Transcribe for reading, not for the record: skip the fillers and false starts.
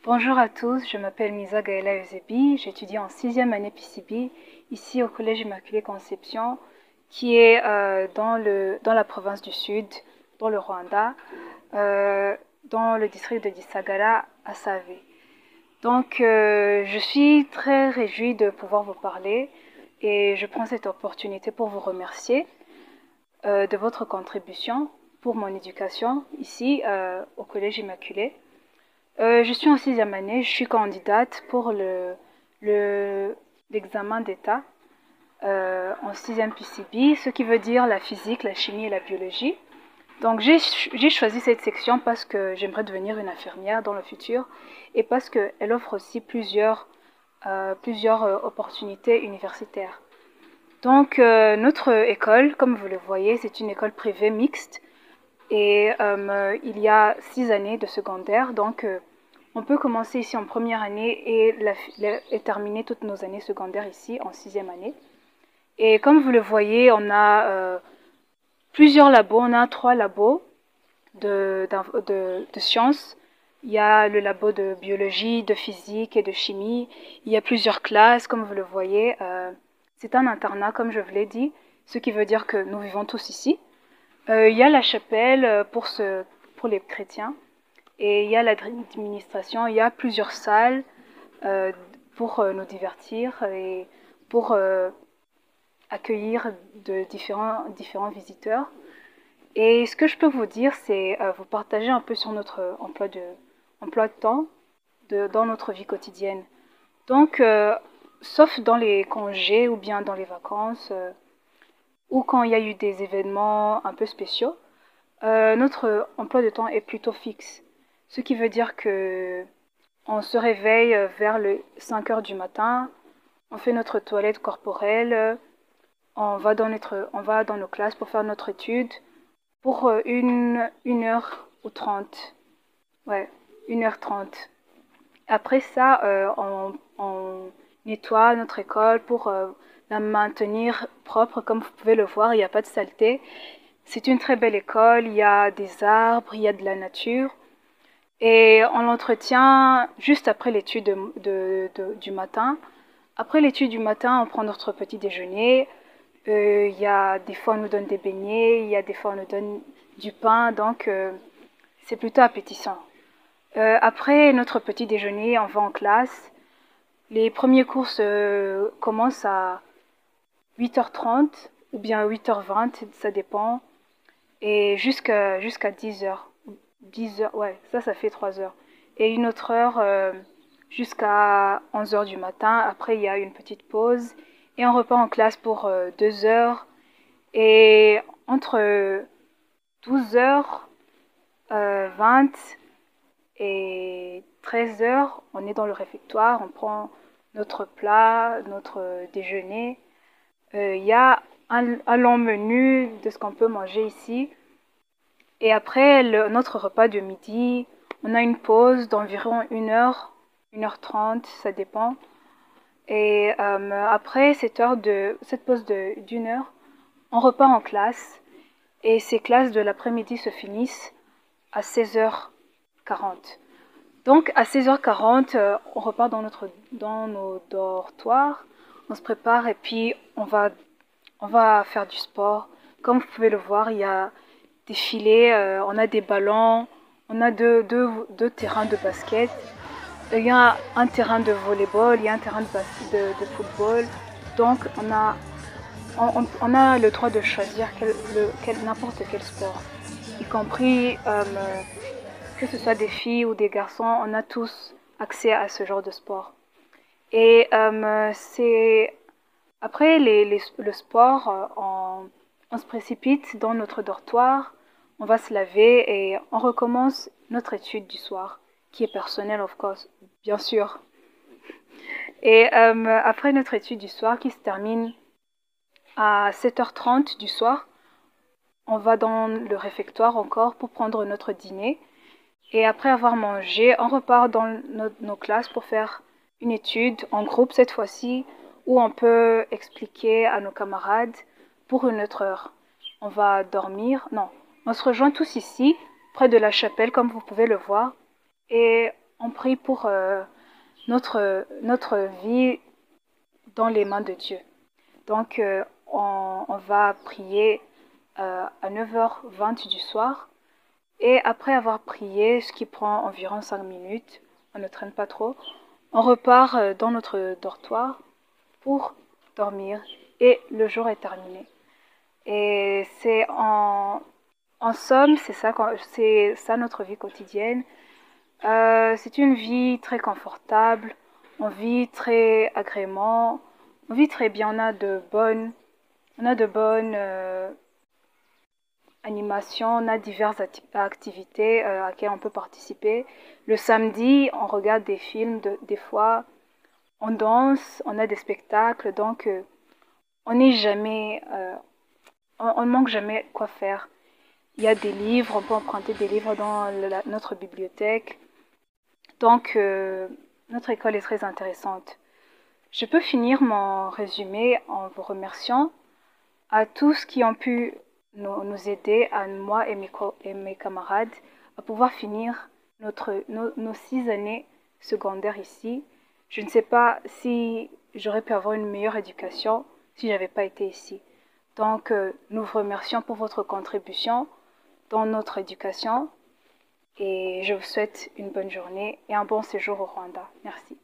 Bonjour à tous, je m'appelle Misa Gaëla Eusebi, j'étudie en sixième année PCB ici au Collège Immaculée Conception qui est dans la province du Sud, dans le Rwanda, dans le district de Gisagara à Save. Donc je suis très réjouie de pouvoir vous parler et je prends cette opportunité pour vous remercier de votre contribution pour mon éducation ici au Collège Immaculé. Je suis en sixième année, je suis candidate pour l'examen d'État en sixième PCB, ce qui veut dire la physique, la chimie et la biologie. Donc j'ai choisi cette section parce que j'aimerais devenir une infirmière dans le futur et parce qu'elle offre aussi plusieurs opportunités universitaires. Donc notre école, comme vous le voyez, c'est une école privée mixte et il y a 6 années de secondaire. Donc on peut commencer ici en première année et terminer toutes nos années secondaires ici en sixième année. Et comme vous le voyez, on a plusieurs labos, on a 3 labos de sciences. Il y a le labo de biologie, de physique et de chimie. Il y a plusieurs classes, comme vous le voyez. C'est un internat, comme je vous l'ai dit, ce qui veut dire que nous vivons tous ici. Il y a la chapelle pour les chrétiens et il y a l'administration. Il y a plusieurs salles pour nous divertir et pour accueillir de différents visiteurs. Et ce que je peux vous dire, c'est vous partager un peu sur notre emploi de temps dans notre vie quotidienne. Donc, sauf dans les congés ou bien dans les vacances ou quand il y a eu des événements un peu spéciaux, notre emploi de temps est plutôt fixe. Ce qui veut dire que on se réveille vers les 5 heures du matin, on fait notre toilette corporelle, on va dans nos classes pour faire notre étude pour 1 heure ou 30. Ouais, 1 heure 30. Après ça, on nettoie notre école pour la maintenir propre. Comme vous pouvez le voir, il n'y a pas de saleté. C'est une très belle école, il y a des arbres, il y a de la nature. Et on l'entretient juste après l'étude du matin. Après l'étude du matin, on prend notre petit déjeuner. Il y a des fois on nous donne des beignets, il y a des fois on nous donne du pain, donc c'est plutôt appétissant. Après notre petit déjeuner, on va en classe. Les premiers cours commencent à 8h30 ou bien 8h20, ça dépend, et jusqu'à 10h. 10h, ouais, ça fait 3 heures. Et une autre heure jusqu'à 11h du matin. Après, il y a une petite pause et on repart en classe pour 2 heures. Et entre 12h20 et 13h, on est dans le réfectoire, on prend notre plat, notre déjeuner. Il y a un long menu de ce qu'on peut manger ici. Et après notre repas de midi, on a une pause d'environ 1 heure, 1h30, ça dépend. Et après cette pause d'1 heure, on repart en classe. Et ces classes de l'après-midi se finissent à 16h40. Donc à 16h40, on repart dans nos dortoirs, on se prépare et puis on va faire du sport. Comme vous pouvez le voir, il y a des filets, on a des ballons, on a deux terrains de basket. Il y a un terrain de volleyball, il y a un terrain de football. Donc on a le droit de choisir n'importe quel sport, y compris que ce soit des filles ou des garçons, on a tous accès à ce genre de sport. Et après le sport, on se précipite dans notre dortoir, on va se laver et on recommence notre étude du soir, qui est personnelle, of course, bien sûr. Et après notre étude du soir, qui se termine à 7h30 du soir, on va dans le réfectoire encore pour prendre notre dîner. Et après avoir mangé, on repart dans nos classes pour faire une étude en groupe cette fois-ci, où on peut expliquer à nos camarades pour une autre heure. On va dormir, non, on se rejoint tous ici, près de la chapelle, comme vous pouvez le voir, et on prie pour notre vie dans les mains de Dieu. Donc, on va prier à 9h20 du soir. Et après avoir prié, ce qui prend environ 5 minutes, on ne traîne pas trop, on repart dans notre dortoir pour dormir et le jour est terminé. Et c'est en somme, c'est ça notre vie quotidienne. C'est une vie très confortable, on vit très agrément, on vit très bien, on a de bonnes animations, on a diverses activités à laquelle on peut participer. Le samedi, on regarde des films, des fois, on danse, on a des spectacles, donc on n'est jamais, on ne manque jamais quoi faire. Il y a des livres, on peut emprunter des livres dans notre bibliothèque. Donc, notre école est très intéressante. Je peux finir mon résumé en vous remerciant à tous qui ont pu nous aider, à moi et mes camarades, à pouvoir finir nos 6 années secondaires ici. Je ne sais pas si j'aurais pu avoir une meilleure éducation si je n'avais pas été ici. Donc, nous vous remercions pour votre contribution dans notre éducation et je vous souhaite une bonne journée et un bon séjour au Rwanda. Merci.